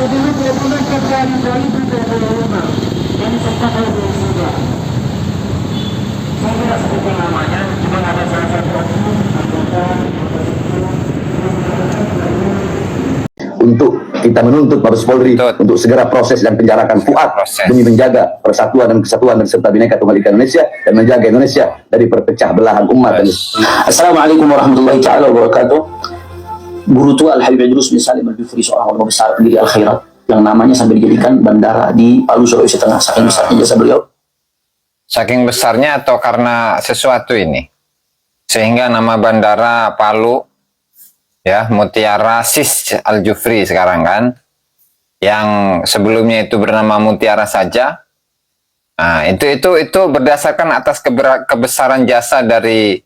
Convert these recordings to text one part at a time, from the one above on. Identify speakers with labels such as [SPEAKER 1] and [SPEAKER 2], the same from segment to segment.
[SPEAKER 1] untuk kita menuntut Mabes Polri untuk segera proses dan penjarakan Fuad demi menjaga persatuan dan kesatuan dan serta Bhinneka Tunggal Ika Indonesia dan menjaga Indonesia dari perpecah belahan umat. Assalamualaikum warahmatullahi taala wabarakatuh. Guru tua Al Habib Idrus bin Salim Al Jufri, seorang ulama besar pendiri Al Khairat yang namanya sampai dijadikan bandara di Palu, Sulawesi Tengah. Saking besarnya jasa beliau. Saking besarnya atau karena sesuatu ini sehingga nama bandara Palu ya Mutiara Sis Al Jufri sekarang kan, yang sebelumnya itu bernama Mutiara saja. Nah, itu berdasarkan atas kebesaran jasa dari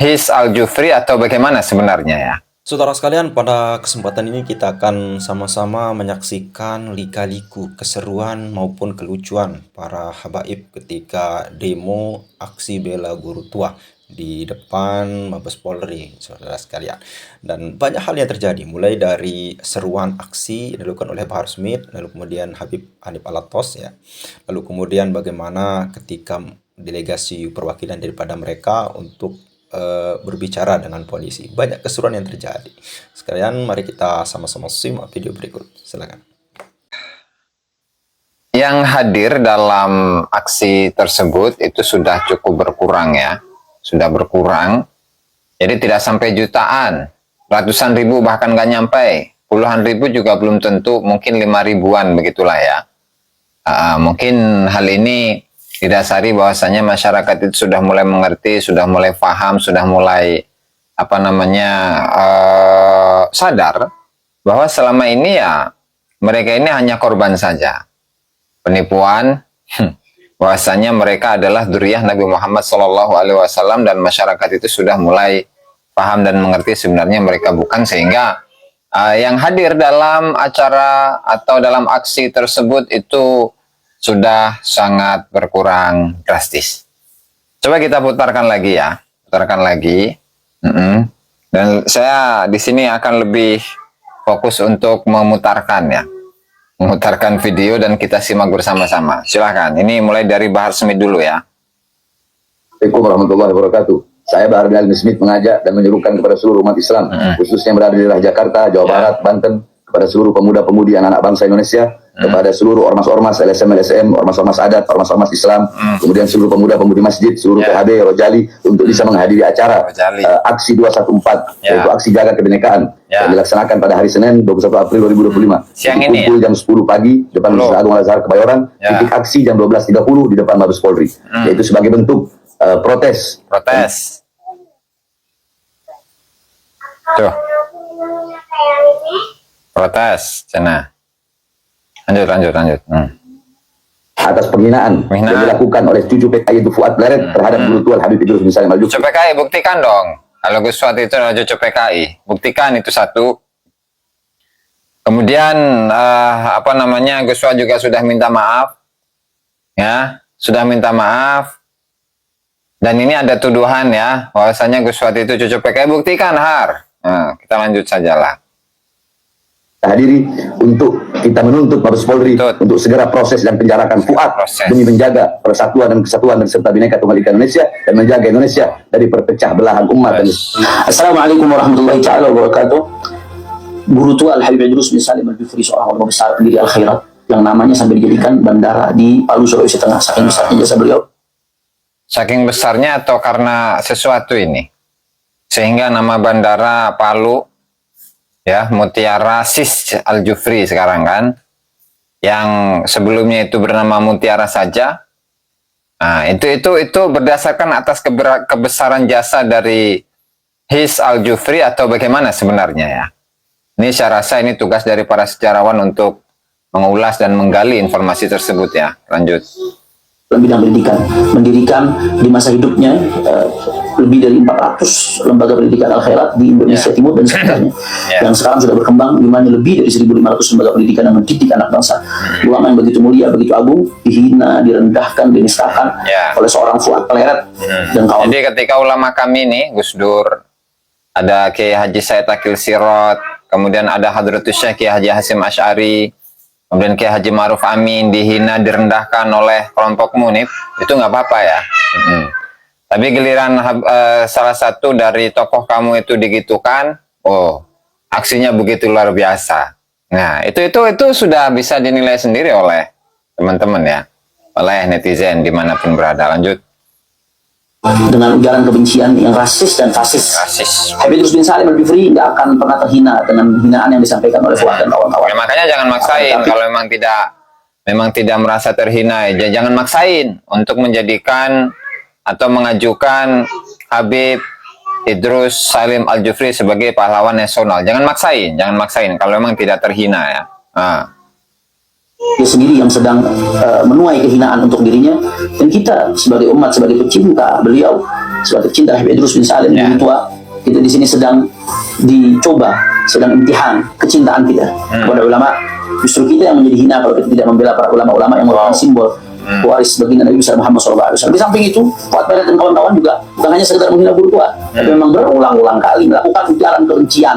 [SPEAKER 1] His Al Jufri atau bagaimana sebenarnya ya?
[SPEAKER 2] Saudara sekalian, pada kesempatan ini kita akan sama-sama menyaksikan lika-liku keseruan maupun kelucuan para habaib ketika demo aksi bela guru tua di depan Mabes Polri, saudara sekalian. Dan banyak hal yang terjadi, mulai dari seruan aksi yang dilakukan oleh Bahar Smith, lalu kemudian Habib Hanif Alatos ya, lalu kemudian bagaimana ketika delegasi perwakilan daripada mereka untuk berbicara dengan polisi. Banyak keseruan yang terjadi. Sekalian, mari kita sama-sama simak video berikut. Silakan.
[SPEAKER 3] Yang hadir dalam aksi tersebut itu sudah cukup berkurang ya. Sudah berkurang. Jadi tidak sampai jutaan. Ratusan ribu bahkan nggak nyampe. Puluhan ribu juga belum tentu. Mungkin 5 ribuan begitulah ya. Mungkin hal ini didasari bahwasanya masyarakat itu sudah mulai mengerti, sudah mulai paham, sudah mulai sadar bahwa selama ini ya mereka ini hanya korban saja, penipuan, bahwasanya mereka adalah dzurriyyah Nabi Muhammad SAW dan masyarakat itu sudah mulai paham dan mengerti sebenarnya mereka bukan, sehingga yang hadir dalam acara atau dalam aksi tersebut itu sudah sangat berkurang drastis. Coba kita putarkan lagi ya, putarkan lagi. Dan saya di sini akan lebih fokus untuk memutarkan ya, memutarkan video dan kita simak bersama-sama. Silahkan. Ini mulai dari Bahar Smith dulu ya.
[SPEAKER 1] Assalamualaikum warahmatullahi wabarakatuh. Saya Bahar bin Smith mengajak dan menyerukan kepada seluruh umat Islam, khususnya berada di daerah Jakarta, Jawa Barat, Banten, kepada seluruh pemuda-pemudi anak-anak bangsa Indonesia, kepada seluruh ormas-ormas, LSM, ormas-ormas adat, ormas-ormas Islam, kemudian seluruh pemuda-pemudi masjid, seluruh PHB, Rojali, untuk bisa menghadiri acara aksi 214, yaitu aksi jaga kebinekaan, yang dilaksanakan pada hari Senin 21 April 2025.
[SPEAKER 3] Siang ini
[SPEAKER 1] pukul jam 10 pagi, depan Masjid Agung Al-Azhar Kebayoran, titik aksi jam 12.30 di depan Mabes Polri, yaitu sebagai bentuk protes.
[SPEAKER 3] Tuh. Protes, cina. Lanjut.
[SPEAKER 1] Atas penghinaan yang dilakukan oleh cucu PKI itu Fuad Pleret terhadap guru tua Habib Idrus bin Salim Al Jufri.
[SPEAKER 3] Cucu PKI, buktikan dong. Kalau Gus Fuad itu adalah cucu PKI, buktikan itu satu. Kemudian Gus Fuad juga sudah minta maaf, ya, sudah minta maaf. Dan ini ada tuduhan ya, bahwasanya Gus Fuad itu cucu PKI, buktikan Har. Nah, kita lanjut sajalah.
[SPEAKER 1] Hadiri untuk kita menuntut Mabes Polri untuk segera proses dan penjarakan Fuad demi menjaga persatuan dan kesatuan dan serta Bhinneka Tunggal Ika Indonesia dan menjaga Indonesia dari perpecah belahan umat. Assalamualaikum warahmatullahi taala wabarakatuh. Guru tua Al Habib Idrus bin Salim Al Jufri, seorang ulama besar pendiri Al Khairat yang namanya sampai dijadikan bandara di Palu, Sulawesi Tengah. Saking besarnya jasa beliau.
[SPEAKER 3] Saking besarnya atau karena sesuatu ini sehingga nama bandara Palu ya Mutiara Sis Al Jufri sekarang kan, yang sebelumnya itu bernama Mutiara saja. Nah, itu berdasarkan atas kebesaran jasa dari His Al Jufri atau bagaimana sebenarnya ya? Ini saya rasa ini tugas dari para sejarawan untuk mengulas dan menggali informasi tersebut ya. Lanjut.
[SPEAKER 4] Dalam bidang pendidikan, mendirikan di masa hidupnya lebih dari 400 lembaga pendidikan Al-Khairat di Indonesia Timur dan sekitarnya, yang sekarang sudah berkembang, di mana lebih dari 1.500 lembaga pendidikan yang mendidik anak bangsa. Ulama yang begitu mulia, begitu agung, dihina, direndahkan, dinistakan oleh seorang Fuad Pleret dan kawan.
[SPEAKER 3] Jadi ketika ulama kami nih, Gus Dur, ada Kiai Haji Said Akil Sirot, kemudian ada Hadratus Syekh Kiai Haji Hasyim Asy'ari, kemudian Kiai Haji Ma'ruf Amin dihina, direndahkan oleh kelompok Munif, itu nggak apa-apa ya. Tapi giliran salah satu dari tokoh kamu itu digitukan, oh, aksinya begitu luar biasa. Nah, itu sudah bisa dinilai sendiri oleh teman-teman ya, oleh netizen dimanapun berada. Lanjut.
[SPEAKER 4] Dengan ujaran kebencian yang rasis dan fasis. Habib Idrus bin Salim Al-Jufri nggak akan pernah terhina dengan hinaan yang disampaikan oleh Fuad dan kawan-kawan.
[SPEAKER 3] Ya, makanya jangan maksain. Kalau memang tidak merasa terhina, ya jangan maksain untuk menjadikan atau mengajukan Habib Idrus Salim Al-Jufri sebagai pahlawan nasional. Jangan maksain kalau memang tidak terhina ya.
[SPEAKER 4] Dia sendiri yang sedang menuai kehinaan untuk dirinya, dan kita sebagai umat, sebagai pecinta beliau, sebagai pecinta Habib Idrus bin Salim yang tua, kita di sini sedang dicoba, sedang imtihan kecintaan kita kepada ulama. Justru kita yang menjadi hina kalau kita tidak membela para ulama-ulama yang merupakan simbol waris baginda Nabi besar Muhammad SAW. Di samping itu, Fuad Bailat dan kawan-kawan juga bukan hanya sekedar menghina guru tua, tapi memang berulang-ulang kali melakukan ujaran kebencian,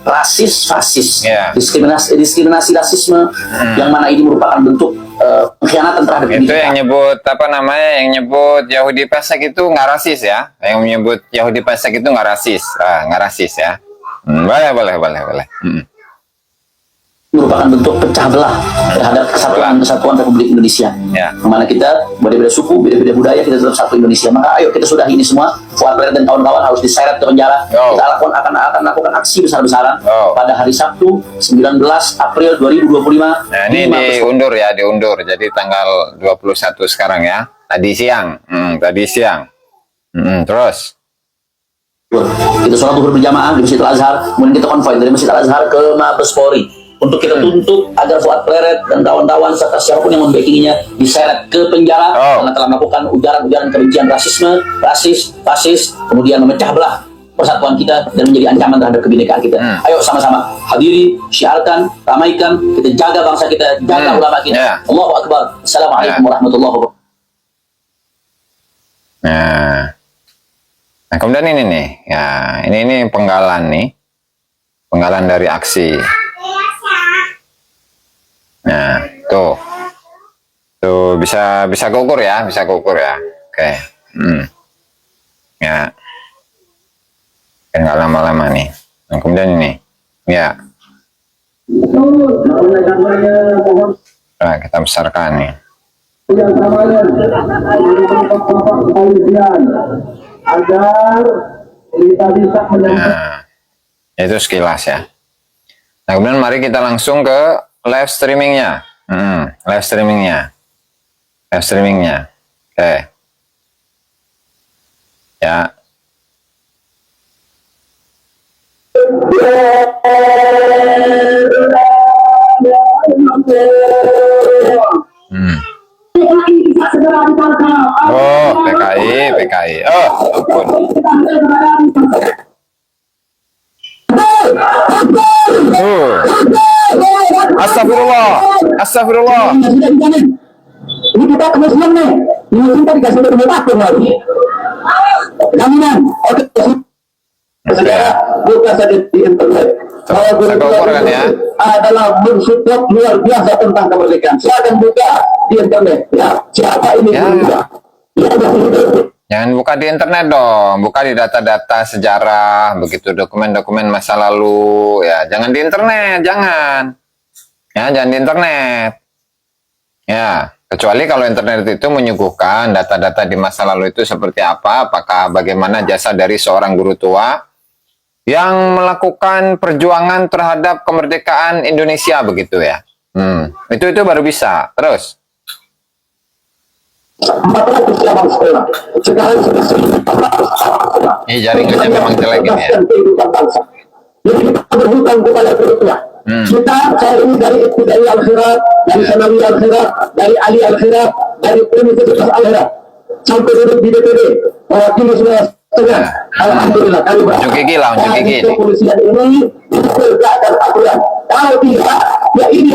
[SPEAKER 4] rasis, fasis, diskriminasi rasisme, yang mana ini merupakan bentuk pengkhianatan terhadap
[SPEAKER 3] itu
[SPEAKER 4] kita.
[SPEAKER 3] Yang nyebut Yahudi Pesek itu nggak rasis ya. Yang menyebut Yahudi Pesek itu nggak rasis ya. Boleh.
[SPEAKER 4] Merupakan bentuk pecah belah terhadap kesatuan Republik Indonesia. Kemana kita beda-beda suku, beda-beda budaya, kita tetap satu Indonesia. Maka ayo kita sudahi ini semua. Fuad Bailat dan kawan-kawan harus diseret ke penjara. Kita akan lakukan aksi besar-besaran pada hari Sabtu 19 April 2025.
[SPEAKER 3] Nah, ini diundur. Jadi tanggal 21 sekarang ya. Tadi siang. Terus
[SPEAKER 4] kita sholat zuhur berjamaah di Masjid Al-Azhar, kemudian kita konvoy dari Masjid Al-Azhar ke Mabes Polri untuk kita tuntut agar Fuad Bailat dan kawan-kawan serta siapapun yang membackinginya diseret ke penjara karena telah melakukan ujaran-ujaran kebencian rasisme, rasis, fasis, kemudian memecah belah persatuan kita dan menjadi ancaman terhadap kebinekaan kita. Ayo sama-sama hadiri, syiarkan, ramaikan, kita jaga bangsa kita, jaga ulama kita. Allahu Akbar. Assalamualaikum warahmatullahi wabarakatuh.
[SPEAKER 3] Nah, kemudian ini nih, ya ini penggalan dari aksi. Nah, tuh bisa gugur ya. Oke. Ya, nggak lama-lama nih. Nah, kemudian ini, ya. Nah, kita besarkan nih.
[SPEAKER 5] Yang namanya agar kita bisa menyampaikan.
[SPEAKER 3] Itu sekilas ya. Nah, kemudian mari kita langsung ke live streamingnya. Live streamingnya. Oke. Ya. Oh, PKI. Oh, ampun. Astagfirullah.
[SPEAKER 5] Ini kita kemuslim nih. Ini kita dikasih bermutasi lagi. Jaminan. Oke. Buka saja di internet. Bahwa guru
[SPEAKER 3] kan ya?
[SPEAKER 5] adalah mensupport luar biasa tentang kemerdekaan. Silakan buka di internet. Ya, siapa ini?
[SPEAKER 3] Jangan buka di internet dong, buka di data-data sejarah, begitu dokumen-dokumen masa lalu, ya jangan di internet, jangan di internet, ya kecuali kalau internet itu menyuguhkan data-data di masa lalu itu seperti apa, apakah bagaimana jasa dari seorang guru tua yang melakukan perjuangan terhadap kemerdekaan Indonesia begitu ya, itu baru bisa. Terus.
[SPEAKER 5] 400 cabang sekolah. Sekarang sudah 400.
[SPEAKER 3] Ini jaringannya memang jelek ini ya.
[SPEAKER 5] Jadi kita berhutang kepada kedua. Saya ini dari Ibtidai Al-Khirat, dari Sanawi Al-Khirat, dari Ali Al-Khirat, dari Universitas Al-Khirat, sampai duduk di DPD, mewakili semua setengah. Alhamdulillah kami
[SPEAKER 3] Unjuk gigi lah, unjuk gigi.
[SPEAKER 5] Kepolisian ini ditegakkan aturan. Kalau tidak, ya ini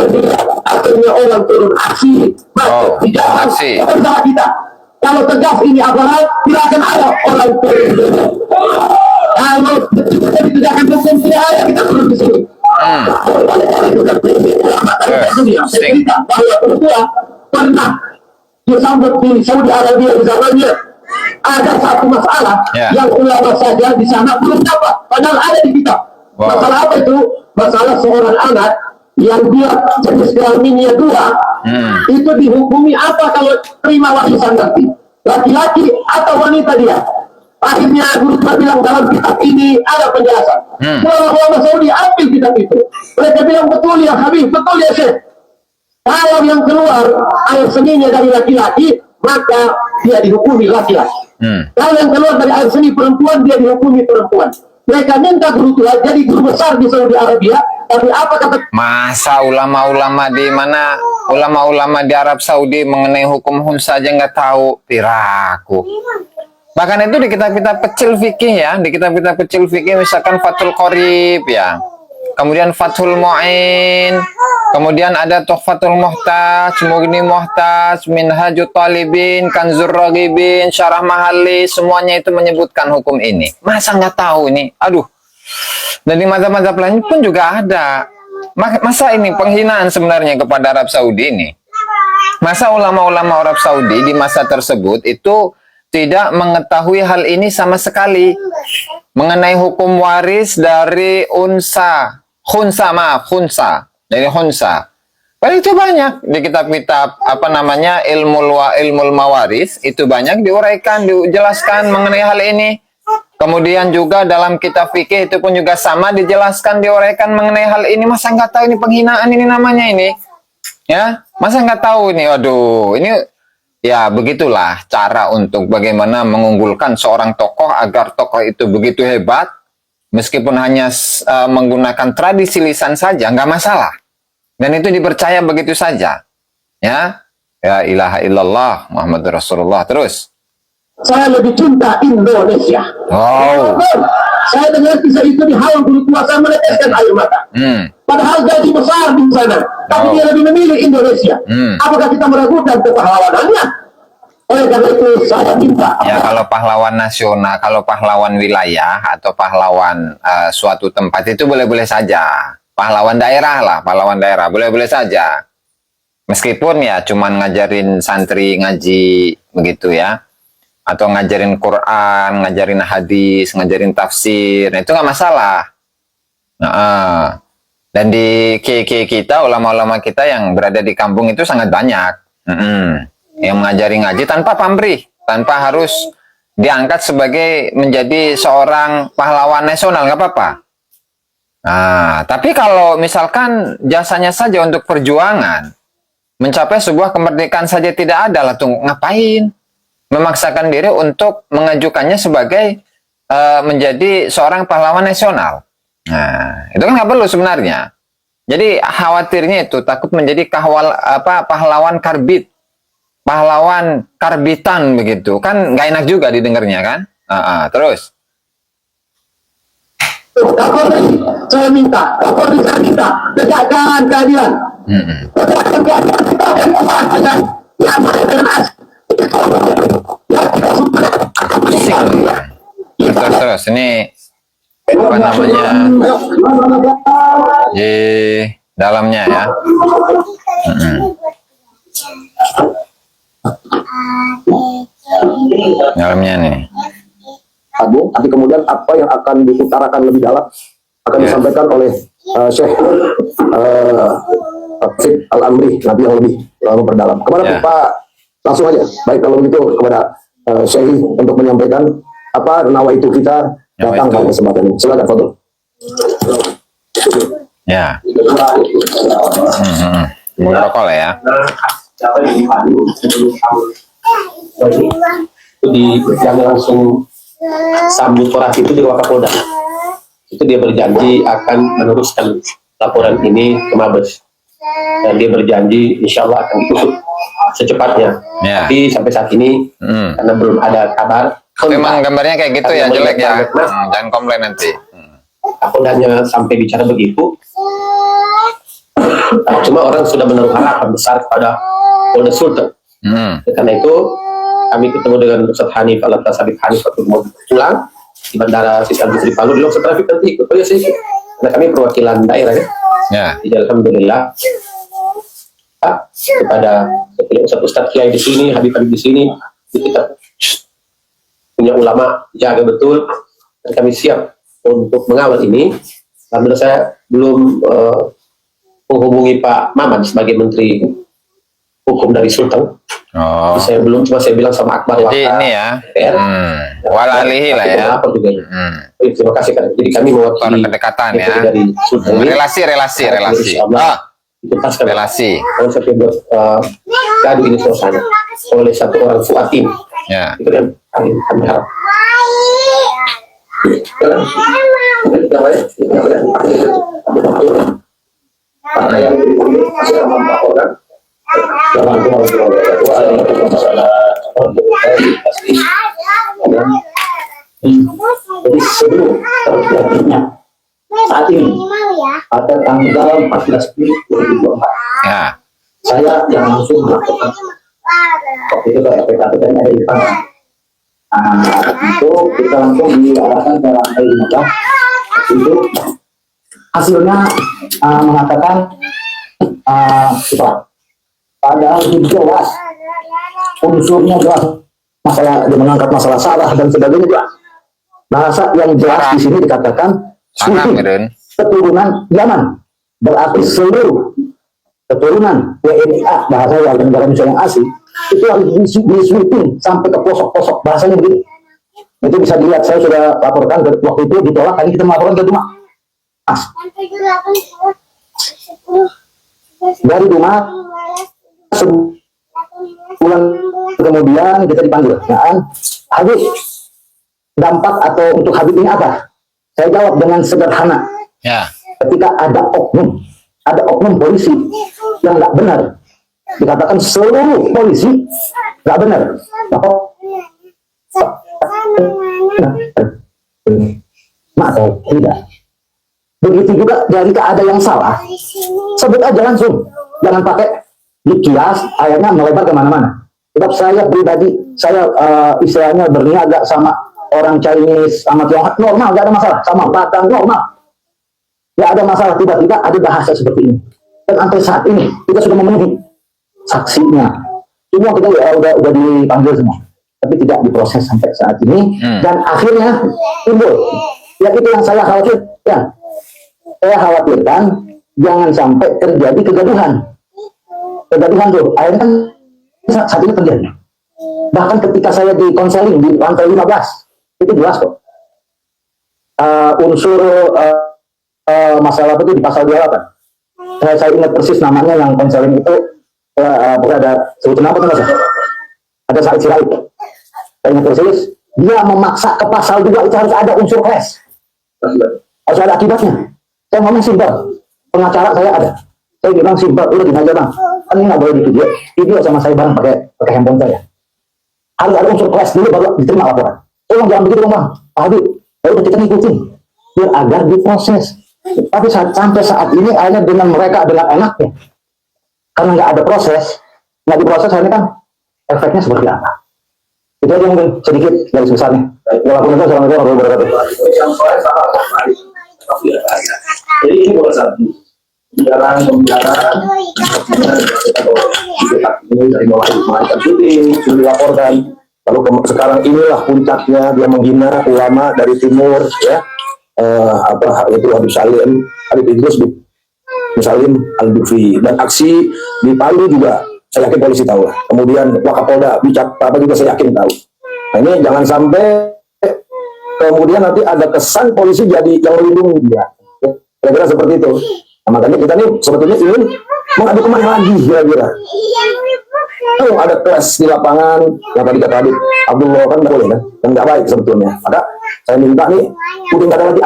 [SPEAKER 5] akhirnya orang turun aksi. Tidak
[SPEAKER 3] aksi.
[SPEAKER 5] Bersama kita. Kalau tegas ini aparat, tidak akan ada orang turun. Kalau ditegakkan hukum tidak ada, kita turun di sini. berita bahwa Papua pernah disambut di Saudi Arabia misalnya ada satu masalah yang ulama saja di sana belum dapat, padahal ada di kita. Masalah apa itu? Masalah seorang anak yang dia jenis kelaminnya 2 itu dihukumi apa kalau terima warisan nanti, laki-laki atau wanita dia. Akhirnya guru bilang dalam kitab ini ada penjelasan. Ulama Saudi ambil kitab itu, mereka bilang betul ya Habib, betul ya Syekh. Kalau yang keluar air seninya dari laki-laki, maka dia dihukumi laki-laki. Kalau yang keluar dari air seni perempuan, dia dihukumi perempuan. Mereka minta guru tua jadi guru besar di Saudi Arabia, tapi apa kata?
[SPEAKER 3] Masa ulama-ulama di mana, ulama-ulama di Arab Saudi mengenai hukum hunsa aja nggak tahu, piraku. Bahkan itu di kitab-kitab kecil fikih ya, di kitab-kitab kecil fikih misalkan Fathul Qorib ya, kemudian Fathul Mu'in, kemudian ada Tuhfatul Muhtaj, Mughni Muhtaj, Minhajut Talibin, Kanzur Raghibin, Syarah Mahalli, semuanya itu menyebutkan hukum ini. Masa nggak tahu ini? Aduh. Dan di mazhab-mazhab lain pun juga ada. Masa ini penghinaan sebenarnya kepada Arab Saudi ini? Masa ulama-ulama Arab Saudi di masa tersebut itu tidak mengetahui hal ini sama sekali mengenai hukum waris dari khunsa dari khunsa. Padahal itu banyak di kitab-kitab apa namanya ilmu mawaris itu banyak diuraikan, dijelaskan mengenai hal ini. Kemudian juga dalam kitab fikih itu pun juga sama dijelaskan, diuraikan mengenai hal ini. Masa nggak tahu ini penghinaan ini namanya ini? Ya, masa nggak tahu ini? Waduh, ini ya begitulah cara untuk bagaimana mengunggulkan seorang tokoh agar tokoh itu begitu hebat, meskipun hanya menggunakan tradisi lisan saja nggak masalah, dan itu dipercaya begitu saja. Ya, ya ilaha illallah Muhammadur Rasulullah. Terus.
[SPEAKER 5] Saya lebih cinta Indonesia.
[SPEAKER 3] Oh.
[SPEAKER 5] Saya dengar kisah itu dihalang guru tua, saya meneteskan air mata. Padahal gaji besar di sana, tapi dia lebih memilih Indonesia. Apakah kita meragukan kepahlawanannya? Oleh karena itu saya minta.
[SPEAKER 3] Ya kalau pahlawan nasional, kalau pahlawan wilayah atau pahlawan suatu tempat itu boleh-boleh saja. Pahlawan daerah lah, pahlawan daerah boleh-boleh saja. Meskipun ya cuman ngajarin santri ngaji begitu ya. Atau ngajarin Quran, ngajarin hadis, ngajarin tafsir, nah, itu nggak masalah. Dan di kiai kita, ulama-ulama kita yang berada di kampung itu sangat banyak. Yang mengajari ngaji tanpa pamrih, tanpa harus diangkat sebagai menjadi seorang pahlawan nasional, nggak apa-apa. Nah, tapi kalau misalkan jasanya saja untuk perjuangan, mencapai sebuah kemerdekaan saja tidak ada, lah tuh ngapain? Memaksakan diri untuk mengajukannya sebagai menjadi seorang pahlawan nasional. Nah, itu kan nggak perlu sebenarnya. Jadi khawatirnya itu takut menjadi pahlawan karbit, pahlawan karbitan begitu kan, nggak enak juga didengarnya kan. Terus.
[SPEAKER 5] Saya minta, kita tegakkan keadilan.
[SPEAKER 3] Terus ini apa namanya di dalamnya ya. Dalamnya nih.
[SPEAKER 5] Agung, nanti kemudian apa yang akan diutarakan lebih dalam akan disampaikan oleh Syekh Fik Al-Amri, nanti yang lebih memperdalam. Kepada Pak, langsung aja. Baik kalau begitu kepada Syekh untuk menyampaikan apa nawaitu kita datang pada kesempatan ini. Silakan Fadul.
[SPEAKER 3] Ya. Protokol ya.
[SPEAKER 6] Yang langsung sambut orasi itu di Wakapolda. Itu dia berjanji akan meneruskan laporan ini ke Mabes. Dan dia berjanji insya Allah akan ditusuk secepatnya. Tapi sampai saat ini karena belum ada kabar.
[SPEAKER 3] Memang gambarnya kayak gitu ya, jelek ya. Jangan komplain nanti.
[SPEAKER 6] Kapoldanya sampai bicara begitu. Cuma orang sudah menaruh harapan besar kepada Polda Sultan. Karena itu kami ketemu dengan Ustaz Hanif Al-Tasabik Hanif waktu mau pulang di Bandara Sultan Bisri Palu, di Loksor Trafik nanti ikut. Oh ya sih, karena kami perwakilan daerah ya. Jadi alhamdulillah kepada Ustadz Kiai di sini, Habib-Habib di sini, kita punya ulama jaga betul, dan kami siap untuk mengawal ini. Alhamdulillah saya belum menghubungi Pak Maman sebagai Menteri Hukum dari Sultan.
[SPEAKER 3] Oh.
[SPEAKER 6] Saya belum, cuma saya bilang sama Akbar
[SPEAKER 3] Jadi
[SPEAKER 6] Waka,
[SPEAKER 3] ini ya,
[SPEAKER 6] PR,
[SPEAKER 3] walalihi lah ya.
[SPEAKER 6] lapor juga ya. Terima kasih kan. Jadi kami mewakili
[SPEAKER 3] Kedekatan ya.
[SPEAKER 6] dari Sultan ini.
[SPEAKER 3] Relasi.
[SPEAKER 6] Insyaallah dituntaskan.
[SPEAKER 3] Relasi.
[SPEAKER 6] Kalau saya buat gaduh ini suasana oleh satu orang Fuatin.
[SPEAKER 3] Ya.
[SPEAKER 6] Itu kan kami harap.
[SPEAKER 4] Jadi sebelum terjadinya saat ini pada tanggal 14 Juli 2024
[SPEAKER 3] Ya.
[SPEAKER 4] saya yang langsung melakukan waktu itu kayak PKP ada di depan. Itu kita langsung diarahkan ke lantai 15. Itu hasilnya mengatakan padahal itu jelas unsurnya jelas, masalah dia mengangkat masalah salah dan sebagainya jelas. Bahasa yang jelas di sini dikatakan suku keturunan Yaman, berarti seluruh keturunan WNIA, bahasa warga negara Indonesia yang asli itu harus disweeping sampai ke pelosok-pelosok, bahasanya begitu. Itu bisa dilihat, saya sudah laporkan waktu itu ditolak, kali kita melaporkan ke Dumas. Dari Dumas sebulan kemudian kita dipanggil, Habib, dampak atau untuk Habib ini apa? Saya jawab dengan sederhana.
[SPEAKER 3] Ya.
[SPEAKER 4] Ketika ada oknum polisi yang nggak benar, dikatakan seluruh polisi nggak benar, atau tidak. Begitu juga jika ada yang salah, sebut aja langsung, jangan pakai dikias, akhirnya melebar kemana-mana. Sebab saya pribadi, saya istilahnya berniaga sama orang Chinese, sama Tionghoa, normal, gak ada masalah, sama Batak, normal. Gak ada masalah, tiba-tiba ada bahasa seperti ini. Dan sampai saat ini, kita sudah memenuhi saksinya. Semua kita udah dipanggil semua. Tapi tidak diproses sampai saat ini. Dan akhirnya timbul. Ya itu yang saya khawatirkan. Saya khawatirkan jangan sampai terjadi kegaduhan. Kegaduhan tuh, akhirnya kan saat ini terjadi. Bahkan ketika saya di konseling di lantai 15, itu jelas kok. Unsur masalah itu di pasal 28. Saya ingat persis namanya yang konseling itu, pokoknya ada sebutan apa tuh mas? Ada Said Sirait. Saya ingat persis, dia memaksa ke pasal 2 itu harus ada unsur clash. Harus ada akibatnya. Saya ngomong simpel, pengacara saya ada. Saya bilang simpel, udah gini aja bang. Kan ini nggak boleh di video sama saya bareng pakai handphone saya. Harus ada unsur clash dulu baru diterima laporan. Tolong jangan begitu bang, Pak Habib. Ya udah kita ngikutin, biar agar diproses. Tapi sampai saat ini hanya dengan mereka dengan enaknya, karena nggak ada proses, nggak diproses, ini kan efeknya seperti apa? Itu aja mungkin sedikit dari besarnya. Waalaikumsalam warahmatullahi wabarakatuh.
[SPEAKER 1] Jadi ini bukan satu pembicaraan ini dari mulai syuting sudah dilaporkan, lalu sekarang inilah puncaknya dia menghina ulama dari timur ya, itu Habib Salim, Habib Idrus bin Salim Al-Bukfi, dan aksi di Palu juga saya yakin polisi tahu lah, kemudian Wakapolda Bicak apa juga saya yakin tahu. Nah ini jangan sampai kemudian nanti ada kesan polisi jadi yang melindungi dia, kira-kira seperti itu. Nah, makanya kita nih sebetulnya ingin mengadu kemana lagi kira-kira. Ada kelas di lapangan, yang tadi kata Habib Abdullah kan nggak boleh kan, dan nggak baik sebetulnya. Maka saya minta nih, udah nggak ada lagi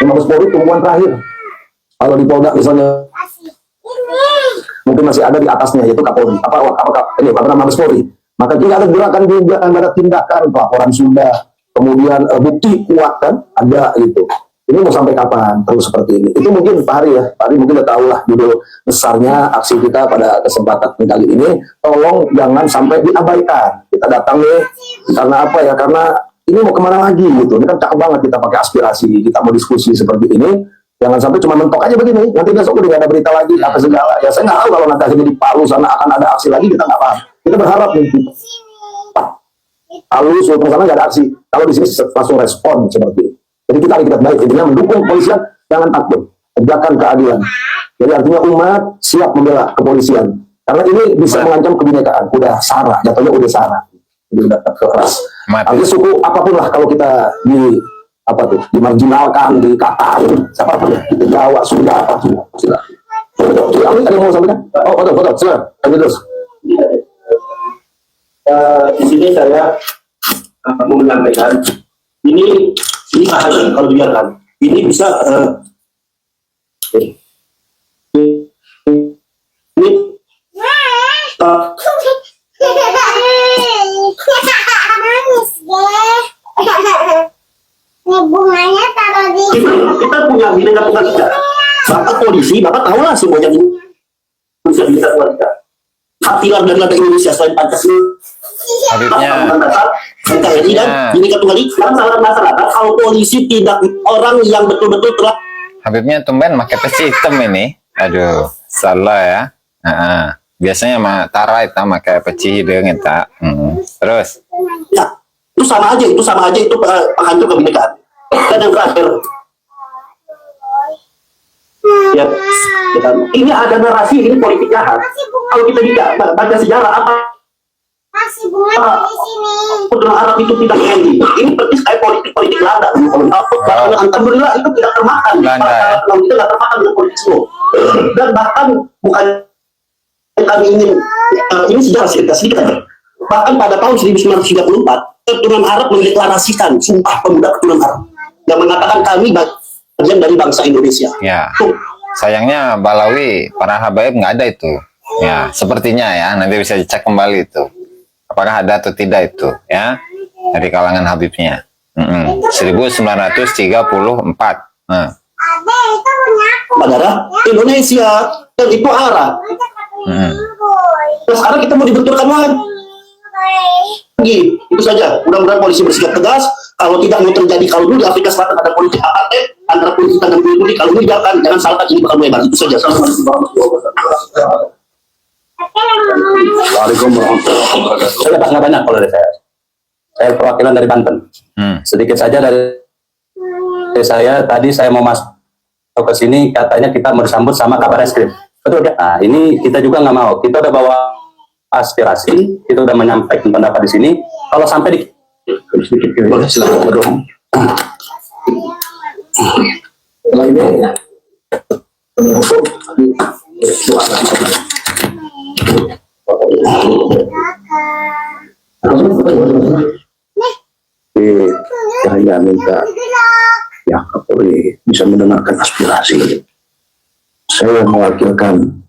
[SPEAKER 1] Mabes Polri tumpuan terakhir. Kalau di Polda misalnya, mungkin masih ada di atasnya, yaitu Kapolri, ini Mabes Polri. Maka jika ada gerakan juga, ada tindakan, laporan sudah, kemudian bukti kuat kan, ada gitu. Ini mau sampai kapan terus seperti ini? Itu mungkin Pak Hari ya, Pak Hari mungkin udah tahu lah judul besarnya aksi kita pada kesempatan kali ini. Tolong jangan sampai diabaikan. Kita datang nih karena apa ya? Karena ini mau kemana lagi gitu. Ini kan cakep banget kita pakai aspirasi, kita mau diskusi seperti ini.
[SPEAKER 7] Jangan sampai cuma mentok aja begini, nanti besok udah nggak ada berita lagi apa segala. Ya saya nggak tahu kalau nanti akhirnya di Palu sana akan ada aksi lagi, kita nggak paham. Kita berharap nih Palu Sulawesi sana nggak ada aksi. Kalau di sini langsung respon seperti itu. Jadi kita itikat baik, intinya mendukung kepolisian, jangan takut, tegakkan keadilan. Jadi artinya umat siap membela kepolisian, karena ini bisa mengancam kebinekaan. Udah sara, jatuhnya udah sara, jadi udah keras. Artinya suku apapun lah, kalau kita di apa tuh, dimarginalkan, dikatain, siapapun ya, di Jawa, Sunda, apa semua, silakan. Amin, ada yang mau sampaikan? Oh, foto, silakan, lanjut terus.
[SPEAKER 6] Di sini saya mau menyampaikan ini bahaya kalau dibiarkan. Ini bisa
[SPEAKER 8] bunganya taruh di
[SPEAKER 6] kita punya bineka tunggal ika. Bapak polisi, bapak tahu lah semuanya ini bisa bineka tunggal ika. Hak pilar dan negara Indonesia selain Pancasila,
[SPEAKER 3] Habibnya
[SPEAKER 6] NKRI dan bineka tunggal ika. Sekarang salah masyarakat kalau polisi tidak orang yang betul-betul telah
[SPEAKER 3] Habibnya tumben pakai peci hitam ini. Aduh, salah ya. Biasanya mah Tara itu pakai peci hidung itu. Terus
[SPEAKER 6] ya, itu sama aja itu penghancur kebinekaan. Dan yang terakhir, ya, ini ada narasi, ini politik jahat. Kalau kita baca sejarah apa?
[SPEAKER 8] masih bunga di sini.
[SPEAKER 6] Perang Arab itu tidak ending. Ini persis kayak politik Belanda. Alhamdulillah itu tidak termakan.
[SPEAKER 3] Belanda, ya?
[SPEAKER 6] Kalau kita tidak termakan dengan politik Islam. Dan bahkan bukan kami ingin ini sejarah sedikit aja. Bahkan pada tahun 1934 keturunan Arab mendeklarasikan Sumpah Pemuda Keturunan Arab yang mengatakan kami bagian dari bangsa Indonesia.
[SPEAKER 3] ya, sayangnya Balawi para habaib nggak ada itu. Ya, sepertinya ya, nanti bisa dicek kembali itu. Apakah ada atau tidak itu ya dari kalangan Habibnya. 1934.
[SPEAKER 8] Ada itu punya aku.
[SPEAKER 6] Negara Indonesia dan itu Arab. Nah, sekarang kita mau dibenturkan lagi. Itu saja. Mudah-mudahan polisi bersikap tegas. Kalau tidak mau terjadi, kalau dulu di Afrika Selatan ada politik apartheid antara politik dan politik, kalau ini jangan salahkan, ini bakal melebar. Itu saja. Assalamualaikum warahmatullahi wabarakatuh.
[SPEAKER 1] Waalaikumsalam warahmatullahi wabarakatuh. Saya dapat nggak banyak kalau dari saya. Saya perwakilan dari Banten. Sedikit saja dari saya. Tadi saya mau masuk ke sini, katanya kita mau disambut sama kabar eskrim. Betul ya? Nah, ini kita juga nggak mau. Kita udah bawa aspirasi, kita udah menyampaikan pendapat di sini. Kalau sampai di boleh silakan berdua. Kalau ini saya minta ya Kapolri bisa mendengarkan aspirasi. Saya mewakilkan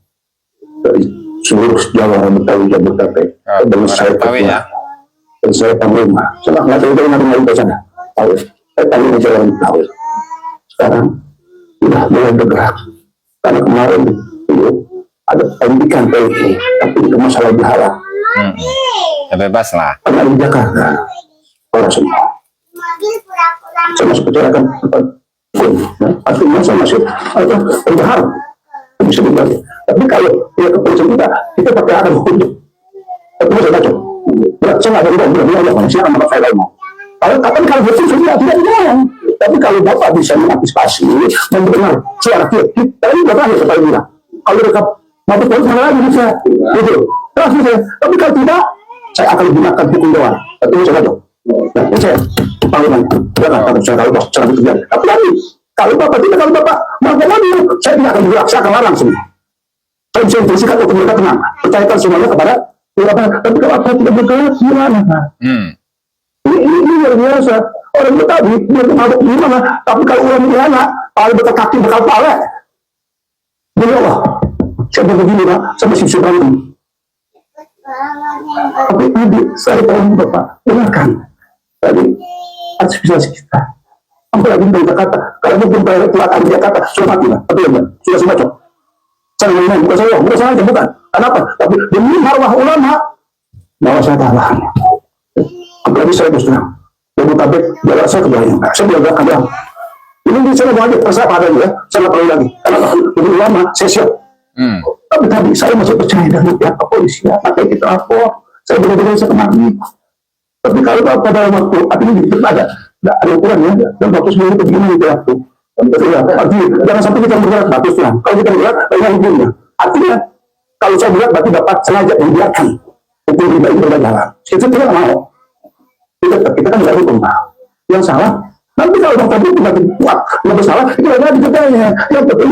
[SPEAKER 1] dari seluruh Jawa Betawi Jabodetabek dan saya ketua dan saya panglima. Saya nggak tahu dari mana sana. Tahu? Saya panglima Jawa Betawi. Sekarang sudah mulai bergerak karena kemarin itu ada pendidikan PLT, tapi itu masalah berharap.
[SPEAKER 3] Ya bebas lah.
[SPEAKER 1] Karena di Jakarta orang semua. Saya masuk bicarakan artinya saya masih berharap bisa dibantu. Tapi kalau ya kepolisian kita pakai akan hukum. Tapi saya baca. Saya nggak ada udah manusia akan pakai ilmu. Kalau betul sudah tidak dilarang. Tapi kalau Bapak bisa mengantisipasi, mendengar suara kita, ini berakhir sekali bilang. Kalau rekap mabuk baru sama lagi bisa, gitu. Terus bisa. Tapi kalau tidak, saya akan gunakan hukum doang. Tapi saya baca. Nah, saya panggilan. Jangan takut saya kalau cara itu terjadi. Tapi lagi, kalau Bapak tidak, kalau Bapak melakukan lagi, saya tidak akan bergerak, saya akan larang semua. Saya bisa instruksikan untuk mereka tenang. Percayakan semuanya kepada Bapak. Tapi kalau Bapak tidak bergerak, gimana? Ini luar biasa. Orang Betawi, dia mabuk gimana? Tapi kalau orang Indiana, kalau bekal kaki, bekal pala. Demi Allah, saya begini Pak, saya masih bisa bangun. Tapi tadi, saya tahu Bapak, dengarkan. Tadi, aspirasi kita. Apalagi dari Jakarta, kalau mungkin telat di Jakarta, sudah mati lah. Tapi ya, sudah semacam. Saya ngomong, bukan saya aja, bukan. Kenapa? Tapi demi marwah ulama, bahwa saya tahan. Apalagi saya terus terang. Jabodetabek, jalan saya kebayang. Saya bilang ada
[SPEAKER 7] Ini saya mau aja terserah pada ya, saya nggak perlu lagi. Karena lebih lama saya siap. Tapi tadi saya masih percaya dengan pihak kepolisian. Pakai kita apa? Saya benar-benar sekemari. Tapi kalau pada waktu artinya ada ukurannya dan waktu seminggu itu begini gitu waktu. Jangan sampai kita bergerak batusnya. Kalau kita bergerak, dengan hukumnya. Artinya kalau saya bergerak berarti Bapak sengaja membiarkan hukum pribadi berjalan. Itu tidak mau. Kita kan tidak hukum, Pak. Yang salah, nanti kalau Bang Fadli tidak kuat, tidak bersalah, itu ada di kitanya. Yang betul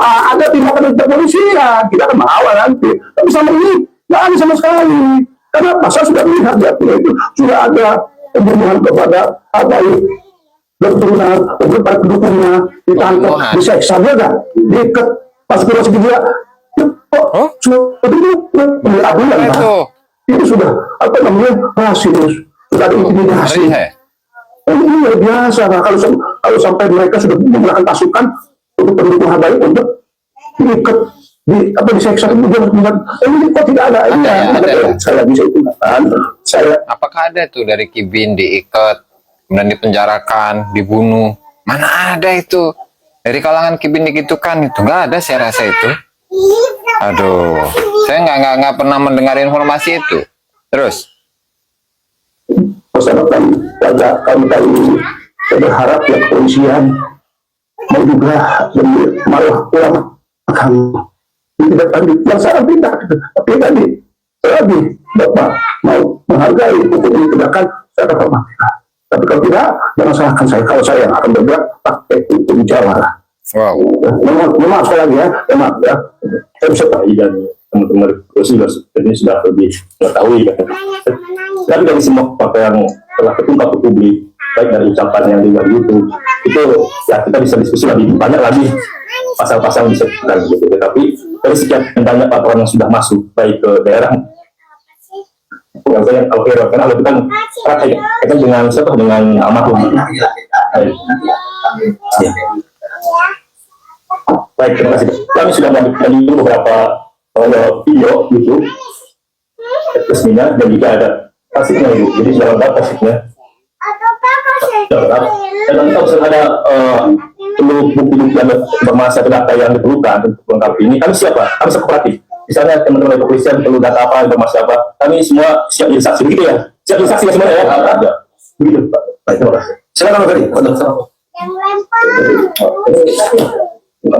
[SPEAKER 7] ada tindakan dari kepolisian. Kita akan mengawal nanti. Tapi sama ini, nggak ada sama sekali. Karena pasal sudah melihat ya, itu sudah ada pembunuhan kepada apa ini, keturunan, para pendukungnya, ditangkap, diseksa juga, diikat, pas kira segera, sudah itu pengaduan, itu sudah apa namanya rasis, sudah ada intimidasi. Ini luar biasa, nah, kalau sampai mereka sudah menggunakan pasukan untuk pendukung Habaib untuk diikat, diseksa kemudian ini kok tidak ada saya bisa itu saya
[SPEAKER 3] apakah ada tuh dari Kibin diikat kemudian dipenjarakan dibunuh, mana ada itu dari kalangan Kibin digitukan, itu nggak ada saya rasa itu. Aduh, saya nggak pernah mendengar informasi itu. Terus
[SPEAKER 7] kami berharap ya kepolisian mau juga malah ulama kami tidak tadi yang saya tidak, tapi tadi lebih Bapak mau menghargai hukum ini tegakkan, saya akan hormatikan. Tapi kalau tidak, jangan salahkan saya. Kalau saya yang akan bergerak pakai hukum Jawa lah.
[SPEAKER 3] wow.
[SPEAKER 7] Memang sekali lagi ya, memang ya. Saya bisa tahu dan teman-teman ini sudah lebih mengetahui. Tapi dari semua fakta yang telah terungkap ke publik, baik dari ucapan yang di YouTube, itu ya kita bisa diskusi lebih banyak lagi pasal-pasal yang disebutkan gitu. Tapi dari sekian banyak laporan yang sudah masuk baik ke daerah yang saya Al-Khairah, karena Allah kan kaitan dengan siapa, dengan almarhum. Baik, terima kasih. Kami sudah mengambil beberapa video YouTube resminya dan juga ada kasetnya itu, jadi sudah lengkap kasetnya. Dan nanti kalau ada perlu bukti-bukti yang bermasa data yang diperlukan untuk melengkapi ini, kami siapa? Kami kooperatif. Misalnya teman-teman dari kepolisian perlu data apa, informasi apa, kami semua siap jadi saksi, begitu ya? Siap jadi saksi ya semuanya ya? Ada. Begitu Pak. Baik, terima kasih. Silakan Pak Ferry.
[SPEAKER 8] Yang lempar. Cepat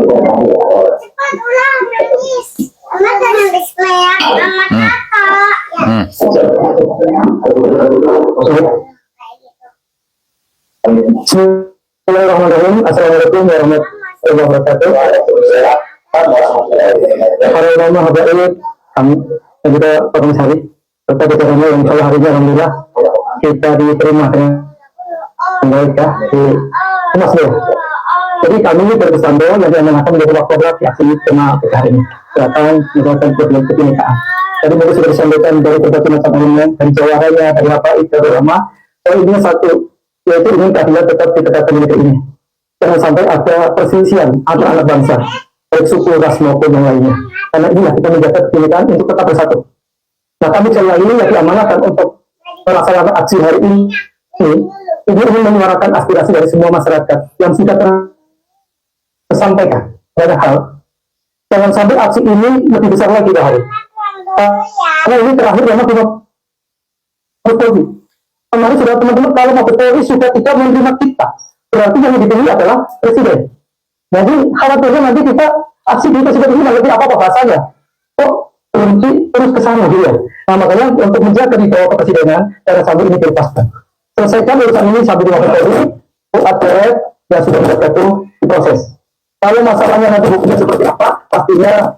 [SPEAKER 8] ulang, Dennis. Mama jangan display ya, sama kakak.
[SPEAKER 5] Bismillahirrahmanirrahim. Assalamualaikum warahmatullahi wabarakatuh. Para ulama habaib, kami dan juga komisaris serta jajarannya yang insya Allah hari ini alhamdulillah kita diterima dengan baik ya di Mas Leo. Jadi kami bersando yang akan menjadi wakil aksi tema hari ini. Silakan misalkan problem kebinekaan. Tadi baru sudah disampaikan dari berbagai macam elemen, dari jawarannya, dari habaib, dari ulama. Poinnya satu, yaitu ingin keadilan tetap ditegakkan di negeri ini. Jangan sampai ada perselisihan antara anak bangsa, baik suku, ras maupun yang lainnya. Karena inilah kita menjaga kebinekaan untuk tetap bersatu. Nah, kami sekali ini yang diamanahkan untuk melaksanakan aksi hari ini ingin menyuarakan aspirasi dari semua masyarakat yang sudah tersampaikan. Padahal jangan sampai aksi ini lebih besar lagi dah hari. Karena ini terakhir memang cuma Polri. Kemarin sudah teman-teman kalau mau Polri sudah tidak menerima kita, berarti yang dipilih adalah presiden. Jadi khawatirnya nanti kita aksi kita sudah ini nanti apa bahasanya? Kok berhenti terus ke sana gitu ya. Nah makanya untuk menjaga di bawah kepresidenan jangan sampai ini dilepaskan. Selesaikan urusan ini sampai di Polri, ATR yang sudah itu diproses. Kalau masalahnya nanti hukumnya seperti apa, pastinya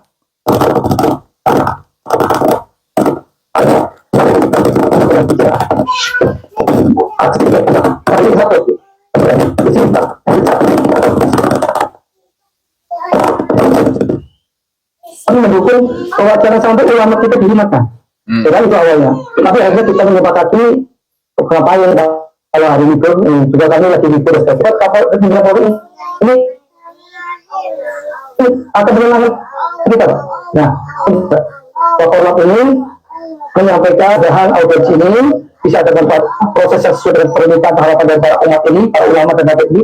[SPEAKER 5] kami mendukung bahwa jangan sampai ulama kita dihinakan. Itu awalnya. Tapi akhirnya kita menyepakati kenapa yang kalau hari itu juga kami lagi di Polres kapal ini akan berlangsung kita Pak. Nah, Bapak ini menyampaikan bahan audiensi ini bisa ada proses yang sesuai dengan permintaan harapan dari para umat ini, para ulama dan nabi ini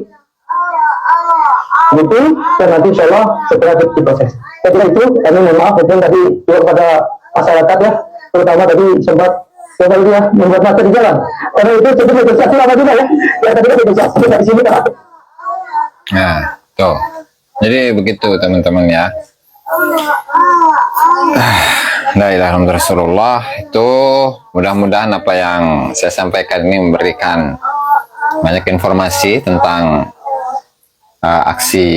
[SPEAKER 5] gitu, dan nanti insya Allah setelah diproses. Saya kira itu, kami mohon maaf mungkin tadi kepada masyarakat ya, terutama tadi sempat ya membuat macet di jalan. Karena itu jadi negosiasi lama juga ya. Ya tadi negosiasi dari sini kan.
[SPEAKER 3] Nah, tuh. Jadi begitu teman-teman ya. La ilaha illallah Rasulullah. Itu mudah-mudahan apa yang saya sampaikan ini memberikan banyak informasi tentang aksi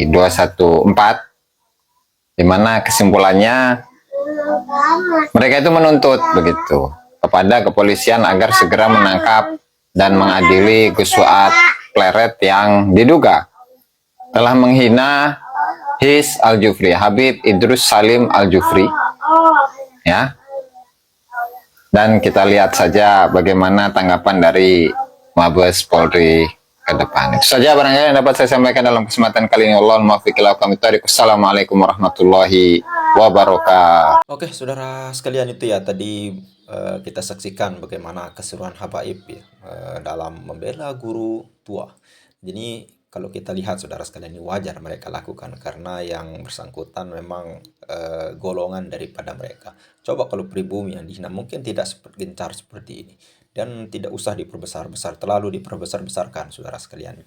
[SPEAKER 3] 214, di mana kesimpulannya mereka itu menuntut begitu kepada kepolisian agar segera menangkap dan mengadili Gus Fuad Pleret yang diduga telah menghina His Al-Jufri, Habib Idrus Salim Al-Jufri, ya. Dan kita lihat saja bagaimana tanggapan dari Mabes Polri ke depan. Itu saja barangkali yang dapat saya sampaikan dalam kesempatan kali ini. Allahumma muwaffiq ila aqwamit thoriq. Assalamualaikum warahmatullahi wabarakatuh.
[SPEAKER 2] Oke, saudara sekalian, itu ya tadi kita saksikan bagaimana keseruan habaib ya, dalam membela guru tua. Jadi kalau kita lihat saudara sekalian, ini wajar mereka lakukan karena yang bersangkutan memang golongan daripada mereka. Coba kalau pribumi yang dihina mungkin tidak gencar seperti ini. Dan tidak usah diperbesar-besar, terlalu diperbesar-besarkan saudara sekalian.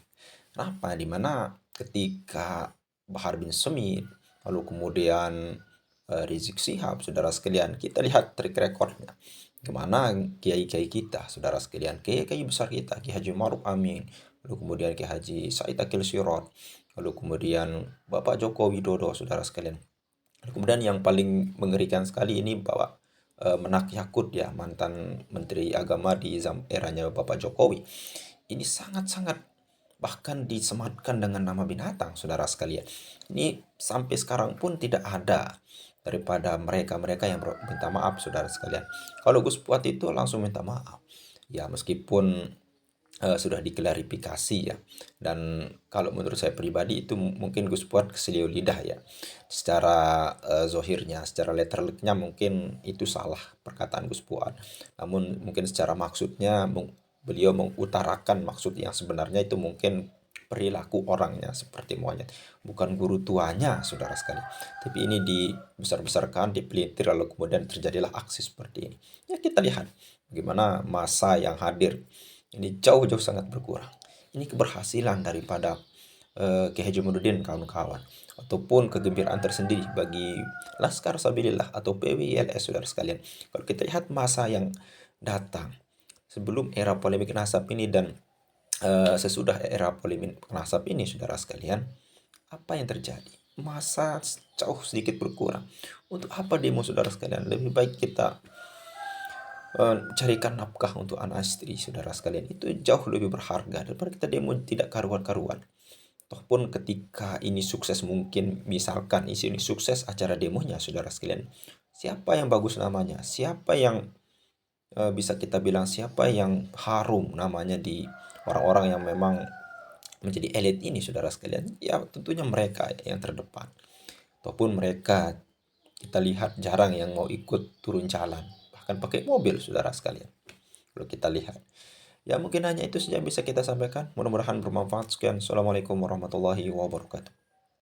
[SPEAKER 2] Kenapa? Dimana ketika Bahar bin Smith, lalu kemudian Rizik Syihab, saudara sekalian, kita lihat track recordnya. Gimana kiai-kiai kita, saudara sekalian, kiai-kiai besar kita, Ki Haji Maruf Amin, lalu kemudian Ki Haji Said Akil Sirot, lalu kemudian Bapak Joko Widodo, saudara sekalian. Lalu kemudian yang paling mengerikan sekali ini bahwa Menak Yakut ya, mantan Menteri Agama di eranya Bapak Jokowi. Ini sangat-sangat bahkan disematkan dengan nama binatang, saudara sekalian. Ini sampai sekarang pun tidak ada daripada mereka-mereka yang minta maaf, saudara sekalian. Kalau Gus Fuad itu langsung minta maaf. Ya meskipun sudah diklarifikasi ya. Dan kalau menurut saya pribadi itu mungkin Gus Fuad keselio lidah ya. Secara zohirnya, secara letternya mungkin itu salah perkataan Gus Fuad. Namun mungkin secara maksudnya beliau mengutarakan maksud yang sebenarnya itu mungkin perilaku orangnya seperti monyet, bukan guru tuanya, saudara sekali. Tapi ini dibesar-besarkan, dipelintir, lalu kemudian terjadilah aksi seperti ini. Ya kita lihat bagaimana masa yang hadir ini jauh-jauh sangat berkurang. Ini keberhasilan daripada Kiai Haji Muhyiddin kawan-kawan, ataupun kegembiraan tersendiri bagi Laskar Sabilillah atau PWILS, saudara sekalian. Kalau kita lihat masa yang datang sebelum era polemik nasab ini dan sesudah era polemik nasab ini, saudara sekalian, apa yang terjadi? Masa jauh sedikit berkurang. Untuk apa demo, saudara sekalian? Lebih baik kita carikan nafkah untuk anak istri, saudara sekalian. Itu jauh lebih berharga daripada kita demo tidak karuan-karuan. Ataupun ketika ini sukses, mungkin misalkan ini sukses acara demonya, saudara sekalian, siapa yang bagus namanya? Siapa yang bisa kita bilang siapa yang harum namanya di orang-orang yang memang menjadi elit ini, saudara sekalian? Ya tentunya mereka yang terdepan. Ataupun mereka kita lihat jarang yang mau ikut turun jalan, bahkan pakai mobil, saudara sekalian. Kalau kita lihat, ya mungkin hanya itu saja yang bisa kita sampaikan. Mudah-mudahan bermanfaat. Sekian. Assalamualaikum warahmatullahi wabarakatuh.